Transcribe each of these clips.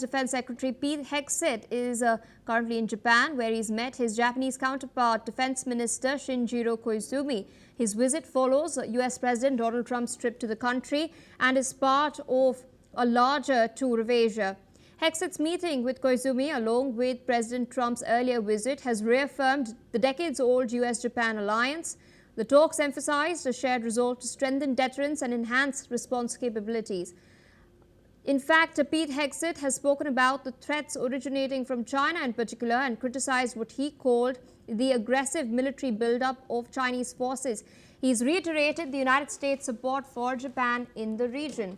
Defense Secretary Pete Hegseth is currently in Japan, where he's met his Japanese counterpart, Defense Minister Shinjiro Koizumi. His visit follows U.S. President Donald Trump's trip to the country and is part of a larger tour of Asia. Hegseth's meeting with Koizumi, along with President Trump's earlier visit, has reaffirmed the decades-old U.S. Japan alliance. The talks emphasized a shared resolve to strengthen deterrence and enhance response capabilities. In fact, Pete Hegseth has spoken about the threats originating from China in particular and criticized what he called the aggressive military buildup of Chinese forces. He's reiterated the United States' support for Japan in the region.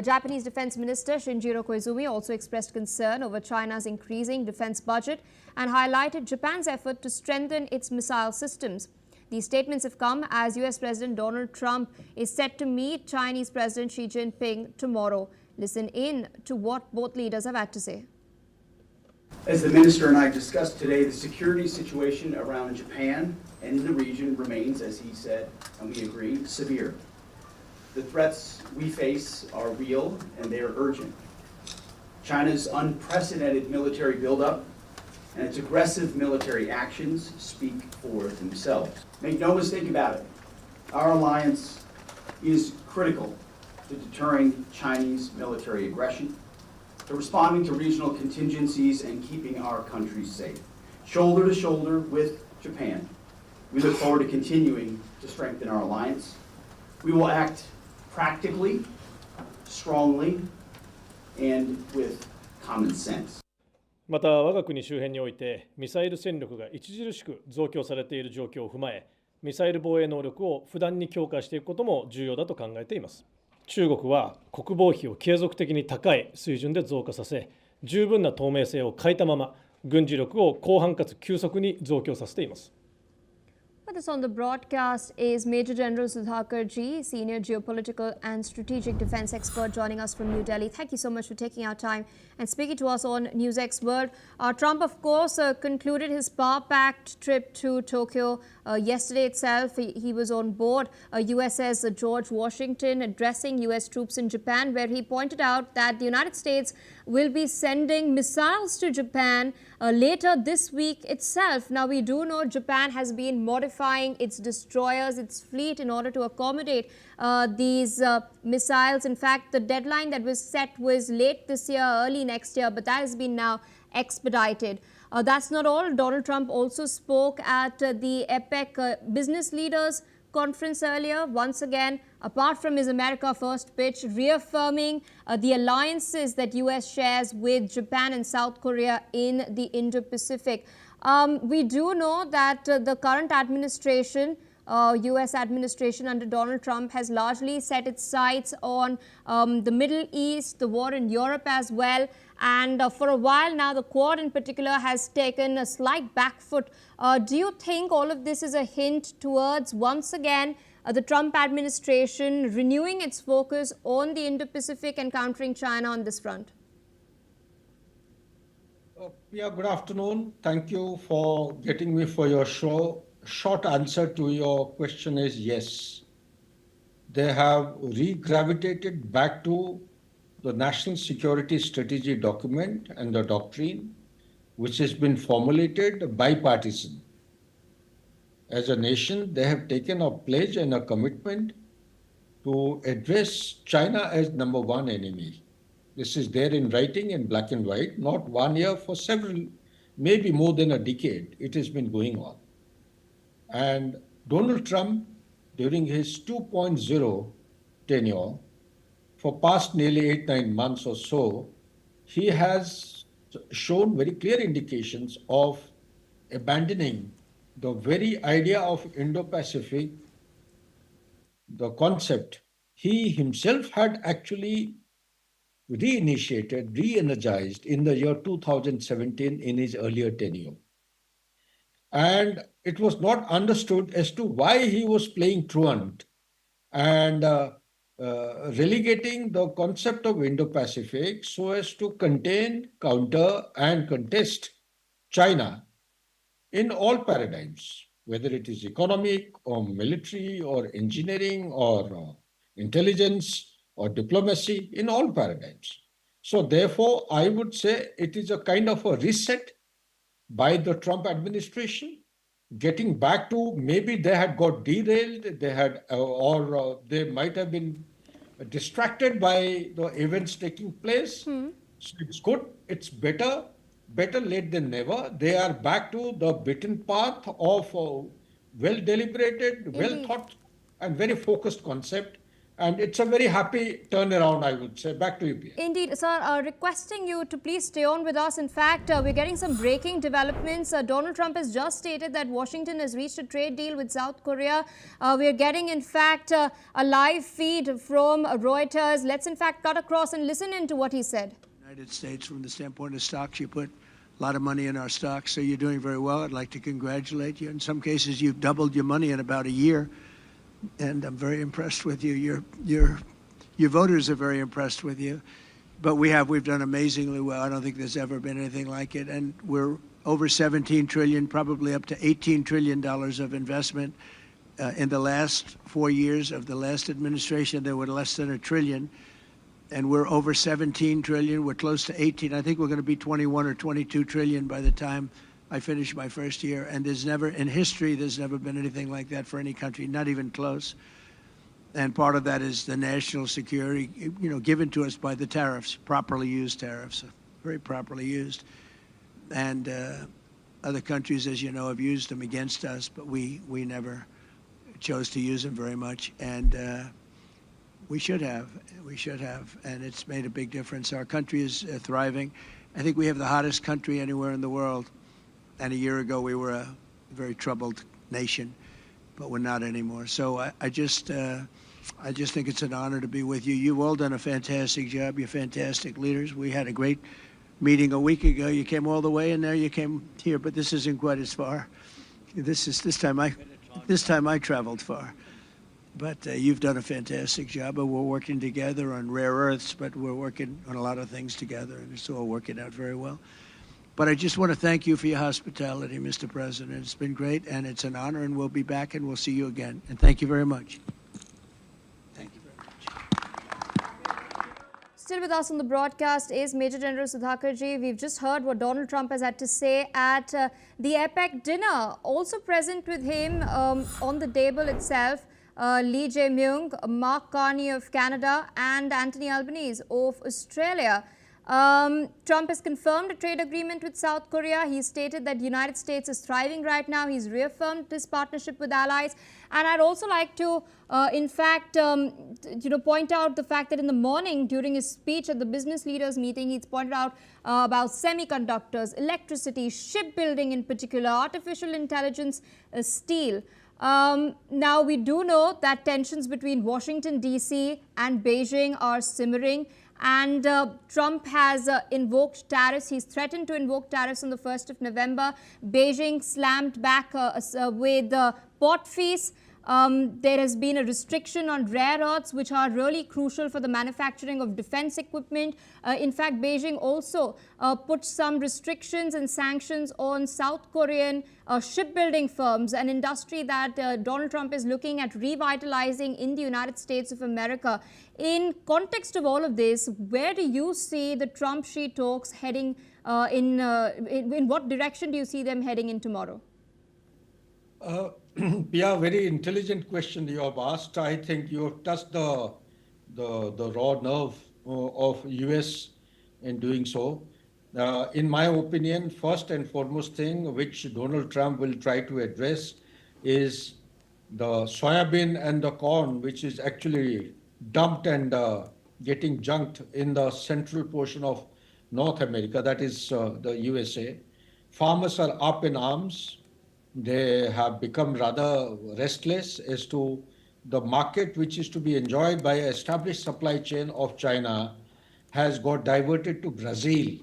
Japanese Defense Minister Shinjiro Koizumi also expressed concern over China's increasing defense budget and highlighted Japan's effort to strengthen its missile systems. These statements have come as U.S. President Donald Trump is set to meet Chinese President Xi Jinping tomorrow. Listen in to what both leaders have had to say. As the minister and I discussed today, the security situation around Japan and in the region remains, as he said, and we agree, severe. The threats we face are real and they are urgent. China's unprecedented military buildup and its aggressive military actions speak for themselves. Make no mistake about it, our alliance is critical to deterring Chinese military aggression, to responding to regional contingencies and keeping our countries safe. Shoulder to shoulder with Japan, we look forward to continuing to strengthen our alliance. We will act practically, strongly, and with common sense. また我が国周辺においてミサイル戦力が著しく増強されている状況を踏まえ、ミサイル防衛能力を不断に強化していくことも重要だと考えています。中国は国防費を継続的に高い水準で増加させ、十分な透明性を欠いたまま軍事力を広範かつ急速に増強させています。With us on the broadcast is Major General Sudhakarji, Senior Geopolitical and Strategic Defense Expert, joining us from New Delhi. Thank you so much for taking our time and speaking to us on NewsX World. Trump, of course, concluded his power-packed trip to Tokyo yesterday itself. He was on board USS George Washington, addressing U.S. troops in Japan, where he pointed out that the United States will be sending missiles to Japan later this week itself. Now, we do know Japan has been modifying its destroyers, its fleet, in order to accommodate these missiles. In fact, the deadline that was set was late this year, early next year, but that has been now expedited. That's not all. Donald Trump also spoke at the APEC business leaders conference earlier, once again, apart from his America First pitch, reaffirming the alliances that U.S. shares with Japan and South Korea in the Indo-Pacific. We do know that the current administration, U.S. administration under Donald Trump, has largely set its sights on the Middle East, the war in Europe as well. And for a while now, the Quad in particular has taken a slight back foot. Do you think all of this is a hint towards, once again, the Trump administration renewing its focus on the Indo-Pacific and countering China on this front? Yeah, good afternoon. Thank you for getting me for your show. Short answer to your question is yes. They have re-gravitated back to the National Security Strategy document and the doctrine, which has been formulated bipartisan. As a nation, they have taken a pledge and a commitment to address China as number one enemy. This is there in writing in black and white, not 1 year, for several, maybe more than a decade. It has been going on. And Donald Trump, during his 2.0 tenure, for past nearly 8-9 months or so, he has shown very clear indications of abandoning the very idea of Indo-Pacific, the concept he himself had actually reinitiated, re-energized in the year 2017 in his earlier tenure. And it was not understood as to why he was playing truant and relegating the concept of Indo-Pacific so as to contain, counter, and contest China in all paradigms, whether it is economic or military or engineering or intelligence or diplomacy, in all paradigms. So therefore, I would say it is a kind of a reset by the Trump administration, getting back to maybe they had got derailed, they had, or they might have been distracted by the events taking place. So it's good, it's better late than never. They are back to the beaten path of well deliberated, well Indeed. thought, and very focused concept. And it's a very happy turnaround, I would say. Back to you, Pia. Indeed, sir, requesting you to please stay on with us. In fact, we're getting some breaking developments. Donald Trump has just stated that Washington has reached a trade deal with South Korea. We're getting, in fact, a live feed from Reuters. Let's, in fact, cut across and listen into what he said. United States, from the standpoint of stocks, you put a lot of money in our stocks, so you're doing very well. I'd like to congratulate you. In some cases, you've doubled your money in about a year, and I'm very impressed with you. Your voters are very impressed with you. But we've done amazingly well. I don't think there's ever been anything like it, and we're over 17 trillion, probably up to 18 trillion dollars of investment. In the last 4 years of the last administration, there were less than a trillion. And we're over 17 trillion. We're close to 18. I think we're going to be 21 or 22 trillion by the time I finish my first year. And there's never been anything like that for any country, not even close. And part of that is the national security, given to us by the tariffs, properly used tariffs, very properly used. And other countries, as you know, have used them against us, but we never chose to use them very much. And we should have, and it's made a big difference. Our country is thriving. I think we have the hottest country anywhere in the world. And a year ago, we were a very troubled nation, but we're not anymore. So I just think it's an honor to be with you. You've all done a fantastic job. You're fantastic leaders. We had a great meeting a week ago. You came all the way, and now you came here, but this isn't quite as far. This time I traveled far. But you've done a fantastic job, and we're working together on rare earths, but we're working on a lot of things together, and it's all working out very well. But I just want to thank you for your hospitality, Mr. President. It's been great, and it's an honor, and we'll be back, and we'll see you again. And thank you very much. Thank you very much. Still with us on the broadcast is Major General Sudhakarji. We've just heard what Donald Trump has had to say at the APEC dinner. Also present with him on the table itself, Lee Jae-myung, Mark Carney of Canada, and Anthony Albanese of Australia. Trump has confirmed a trade agreement with South Korea. He stated that the United States is thriving right now. He's reaffirmed his partnership with allies. And I'd also like to, point out the fact that in the morning, during his speech at the business leaders meeting, he's pointed out about semiconductors, electricity, shipbuilding in particular, artificial intelligence, steel. Now, we do know that tensions between Washington, D.C. and Beijing are simmering. And Trump has invoked tariffs. He's threatened to invoke tariffs on the 1st of November. Beijing slammed back with port fees. There has been a restriction on rare earths, which are really crucial for the manufacturing of defense equipment. In fact, Beijing also put some restrictions and sanctions on South Korean shipbuilding firms, an industry that Donald Trump is looking at revitalizing in the United States of America. In context of all of this, where do you see the Trump-Xi talks heading in what direction do you see them heading in tomorrow? Pia, very intelligent question you have asked. I think you have touched the raw nerve of US in doing so. In my opinion, first and foremost thing which Donald Trump will try to address is the soybean and the corn, which is actually dumped and getting junked in the central portion of North America, that is the USA. Farmers are up in arms. They have become rather restless as to the market which is to be enjoyed by an established supply chain of China has got diverted to Brazil.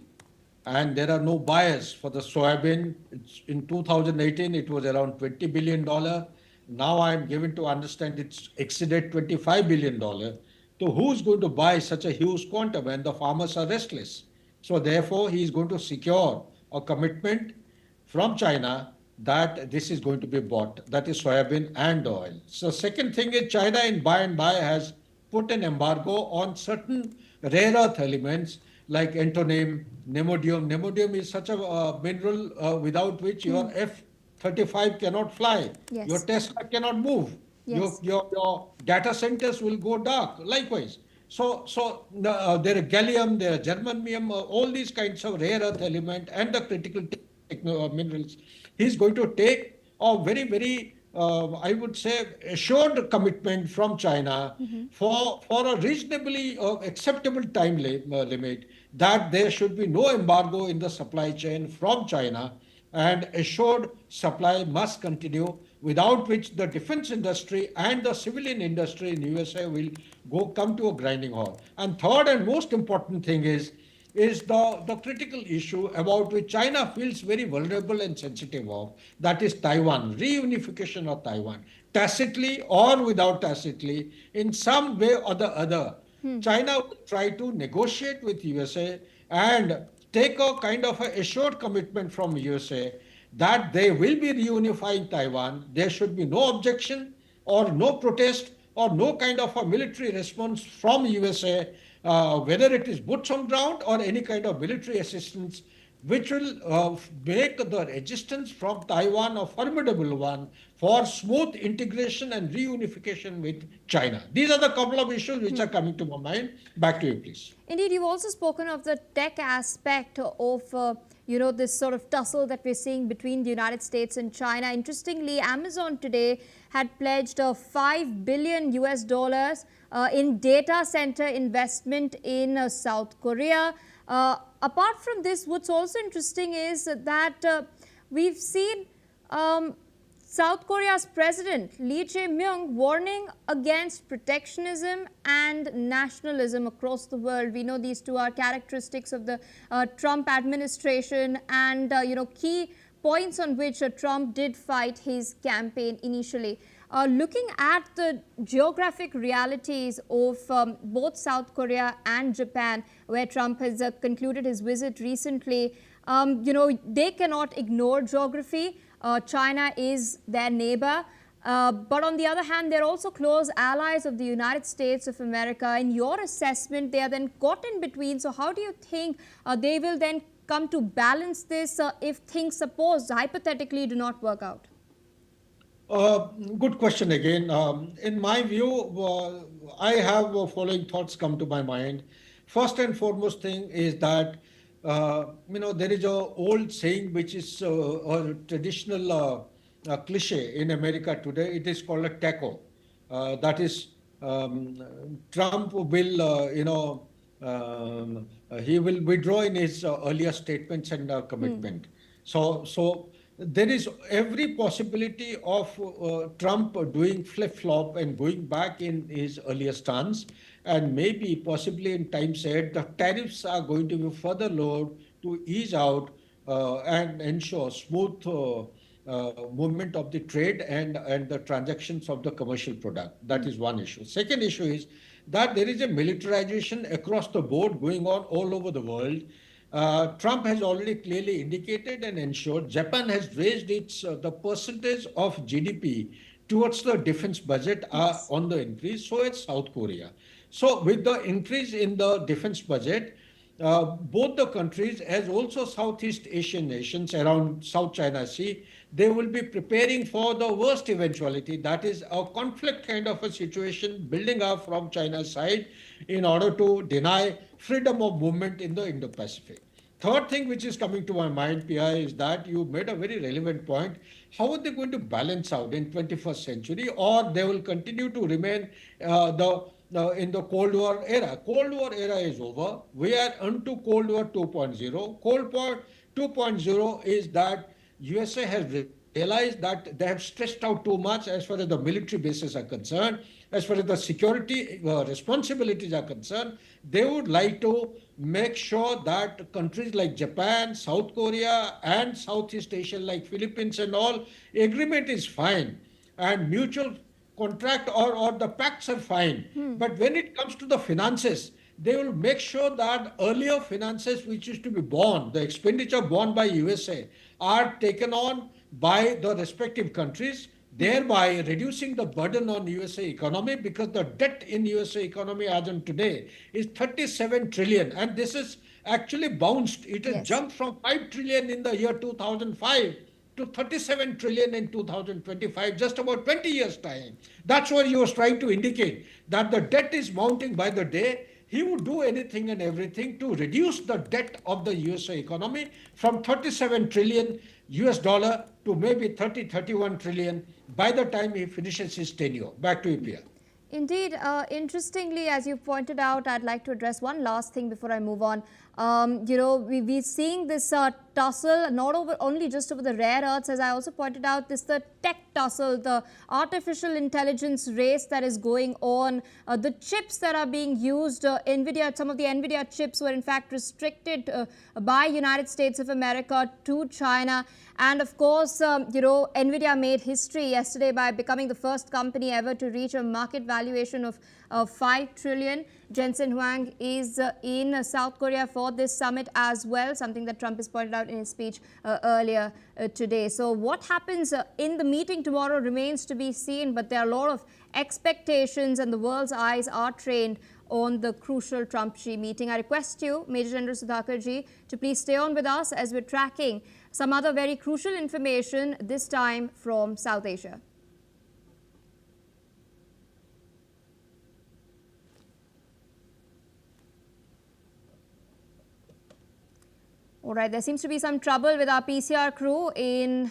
And there are no buyers for the soybean. In 2018, it was around $20 billion. Now I'm given to understand it's exceeded $25 billion. So who's going to buy such a huge quantum? And the farmers are restless. So therefore, he is going to secure a commitment from China that this is going to be bought, that is soybean and oil. So second thing is China in by and by has put an embargo on certain rare earth elements like antimony, neodymium. Neodymium is such a mineral without which your F-35 cannot fly. Yes. Your Tesla cannot move. Yes. Your data centers will go dark. Likewise. There are gallium, there are germanium, all these kinds of rare earth element and the critical minerals. He's going to take a very, I would say, assured commitment from China for a reasonably acceptable time limit that there should be no embargo in the supply chain from China, and assured supply must continue, without which the defense industry and the civilian industry in USA will come to a grinding halt. And third and most important thing is the critical issue about which China feels very vulnerable and sensitive of, that is Taiwan, reunification of Taiwan, tacitly or without tacitly, in some way or the other. China will try to negotiate with USA and take a kind of a assured commitment from USA that they will be reunifying Taiwan. There should be no objection or no protest or no kind of a military response from USA, whether it is boots on ground or any kind of military assistance, which will make the resistance from Taiwan a formidable one for smooth integration and reunification with China. These are the couple of issues which are coming to my mind. Back to you, please. Indeed, you've also spoken of the tech aspect of this sort of tussle that we're seeing between the United States and China. Interestingly, Amazon today had pledged $5 billion in data center investment in South Korea. Apart from this, what's also interesting is that we've seen South Korea's president, Lee Jae-myung, warning against protectionism and nationalism across the world. We know these two are characteristics of the Trump administration and, key points on which Trump did fight his campaign initially. Looking at the geographic realities of both South Korea and Japan, where Trump has concluded his visit recently, they cannot ignore geography. China is their neighbor. But on the other hand, they're also close allies of the United States of America. In your assessment, they are then caught in between. So how do you think they will then come to balance this if things, suppose, hypothetically, do not work out? Good question again. In my view, I have following thoughts come to my mind. First and foremost thing is that, there is an old saying which is a traditional cliche in America today. It is called a taco. That is, Trump will, he will withdraw in his earlier statements and commitment. So there is every possibility of Trump doing flip-flop and going back in his earlier stance, and maybe possibly in times ahead, the tariffs are going to be further lowered to ease out and ensure smooth movement of the trade and the transactions of the commercial product. That is one issue. Second issue is that there is a militarization across the board going on all over the world. Trump has already clearly indicated and ensured Japan has raised the percentage of GDP towards the defense budget on the increase. So it's South Korea. So with the increase in the defense budget, both the countries as also Southeast Asian nations around South China Sea, they will be preparing for the worst eventuality. That is a conflict kind of a situation building up from China's side in order to deny freedom of movement in the Indo-Pacific. Third thing which is coming to my mind, PI, is that you made a very relevant point. How are they going to balance out in 21st century, or they will continue to remain in the Cold War era? Cold War era is over. We are into Cold War 2.0. Cold War 2.0 is that USA has realized that they have stressed out too much as far as the military bases are concerned. As far as the security responsibilities are concerned, they would like to make sure that countries like Japan, South Korea, and Southeast Asia like Philippines and all, agreement is fine and mutual contract or the pacts are fine. But when it comes to the finances, they will make sure that earlier finances which used to be borne, the expenditure borne by USA, are taken on by the respective countries, thereby reducing the burden on USA economy, because the debt in USA economy as of today is 37 trillion, and this is actually bounced. It has Yes. jumped from 5 trillion in the year 2005 to 37 trillion in 2025, just about 20 years' time. That's what he was trying to indicate, that the debt is mounting by the day. He would do anything and everything to reduce the debt of the USA economy from 37 trillion US dollar to maybe 30, 31 trillion by the time he finishes his tenure. Back to you, Pia. Indeed, interestingly, as you pointed out, I'd like to address one last thing before I move on. We're seeing this tussle not only just over the rare earths, as I also pointed out, this the tech tussle, the artificial intelligence race that is going on, the chips that are being used, NVIDIA, some of the NVIDIA chips were in fact restricted by United States of America to China. And of course, NVIDIA made history yesterday by becoming the first company ever to reach a market valuation of 5 trillion. Jensen Huang is in South Korea for this summit as well, something that Trump has pointed out in his speech earlier today. So what happens in the meeting tomorrow remains to be seen, but there are a lot of expectations and the world's eyes are trained on the crucial Trump-Xi meeting. I request you, Major General Sudhakarji, to please stay on with us as we're tracking some other very crucial information, this time from South Asia. All right, there seems to be some trouble with our PCR crew in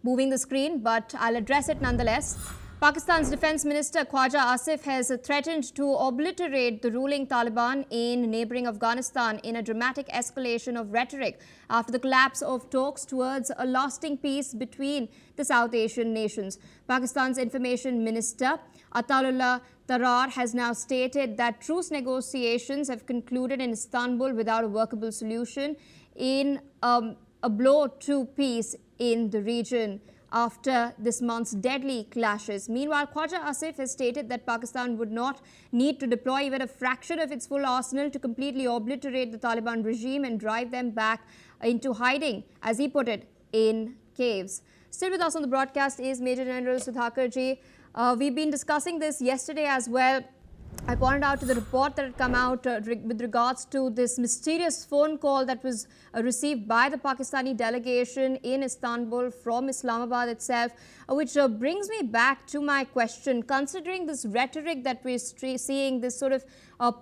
moving the screen, but I'll address it nonetheless. Pakistan's Defence Minister Khwaja Asif has threatened to obliterate the ruling Taliban in neighbouring Afghanistan in a dramatic escalation of rhetoric after the collapse of talks towards a lasting peace between the South Asian nations. Pakistan's Information Minister Ataullah Tarar has now stated that truce negotiations have concluded in Istanbul without a workable solution in a blow to peace in the region after this month's deadly clashes. Meanwhile, Khwaja Asif has stated that Pakistan would not need to deploy even a fraction of its full arsenal to completely obliterate the Taliban regime and drive them back into hiding, as he put it, in caves. Still with us on the broadcast is Major General Sudhakarji. We've been discussing this yesterday as well. I pointed out to the report that had come out with regards to this mysterious phone call that was received by the Pakistani delegation in Istanbul from Islamabad itself, which brings me back to my question. Considering this rhetoric that we're seeing, this sort of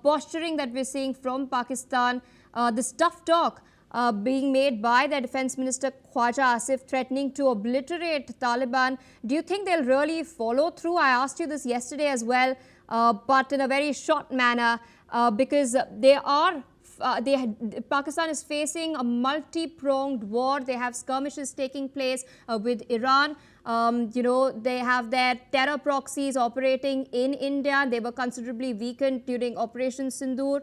posturing that we're seeing from Pakistan, this tough talk being made by their Defence Minister Khwaja Asif threatening to obliterate Taliban, do you think they'll really follow through? I asked you this yesterday as well. But in a very short manner, because Pakistan is facing a multi-pronged war. They have skirmishes taking place with Iran. They have their terror proxies operating in India. They were considerably weakened during Operation Sindoor.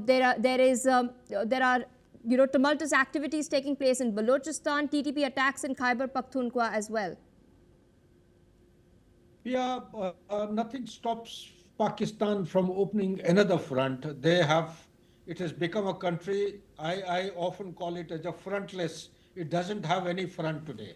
There are tumultuous activities taking place in Balochistan, TTP attacks in Khyber Pakhtunkhwa as well. Yeah, nothing stops Pakistan from opening another front. It has become a country, I often call it as a frontless. It doesn't have any front today,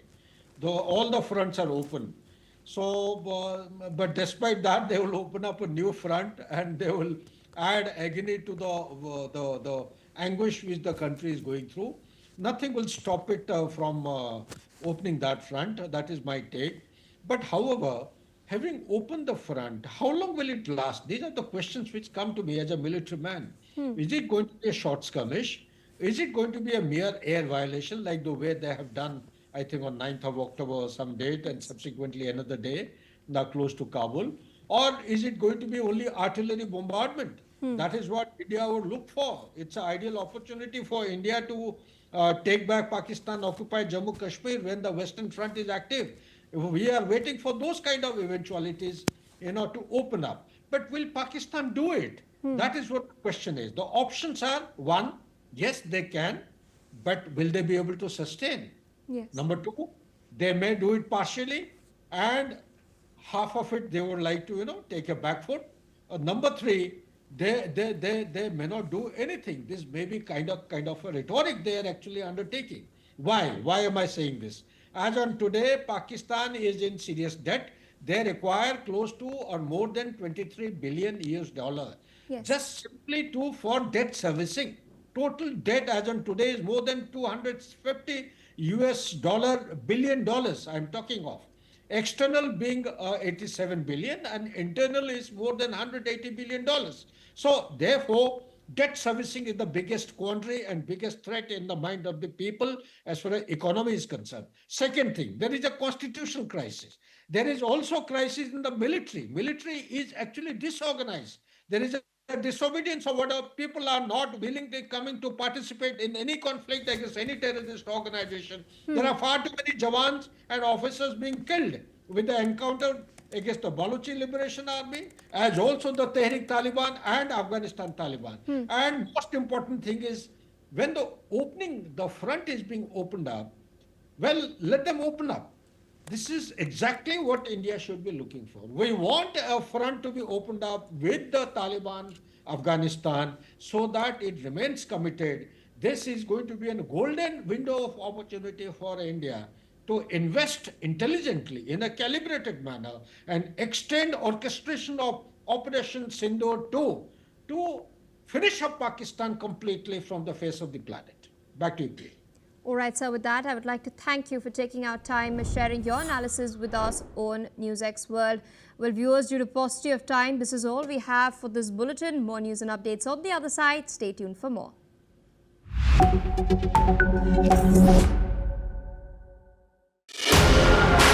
though all the fronts are open. So, but despite that, they will open up a new front and they will add agony to the anguish which the country is going through. Nothing will stop it from opening that front. That is my take. But however, having opened the front, how long will it last? These are the questions which come to me as a military man. Is it going to be a short skirmish? Is it going to be a mere air violation like the way they have done, I think on 9th of October or some date and subsequently another day, now close to Kabul? Or is it going to be only artillery bombardment? That is what India would look for. It's an ideal opportunity for India to take back Pakistan, occupy Jammu Kashmir when the Western Front is active. We are waiting for those kind of eventualities, to open up. But will Pakistan do it? That is what the question is. The options are, one, yes, they can, but will they be able to sustain? Yes. Number two, they may do it partially, and half of it they would like to, take a back foot. Number three, they may not do anything. This may be kind of a rhetoric they are actually undertaking. Why? Why am I saying this? As on today, Pakistan is in serious debt. They require close to or more than 23 billion US dollar. Yes. just simply for debt servicing. Total debt as on today is more than 250 US billion dollars I'm talking of. External being 87 billion and internal is more than 180 billion dollars. So therefore, debt servicing is the biggest quandary and biggest threat in the mind of the people as far as economy is concerned. Second thing, there is a constitutional crisis. There is also crisis in the military. Military is actually disorganized. There is a disobedience of order. People are not willingly coming to participate in any conflict against any terrorist organization. There are far too many jawans and officers being killed with the encounter against the Baluchi Liberation Army, as also the Tehrik Taliban and Afghanistan Taliban. And most important thing is, when the front is being opened up, well, let them open up. This is exactly what India should be looking for. We want a front to be opened up with the Taliban, Afghanistan, so that it remains committed. This is going to be a golden window of opportunity for India to invest intelligently in a calibrated manner and extend orchestration of Operation Sindoor 2 to finish up Pakistan completely from the face of the planet. Back to you, Priya. All right, sir. With that, I would like to thank you for taking out time sharing your analysis with us on NewsX World. Well, viewers, due to paucity of time, this is all we have for this bulletin. More news and updates on the other side. Stay tuned for more.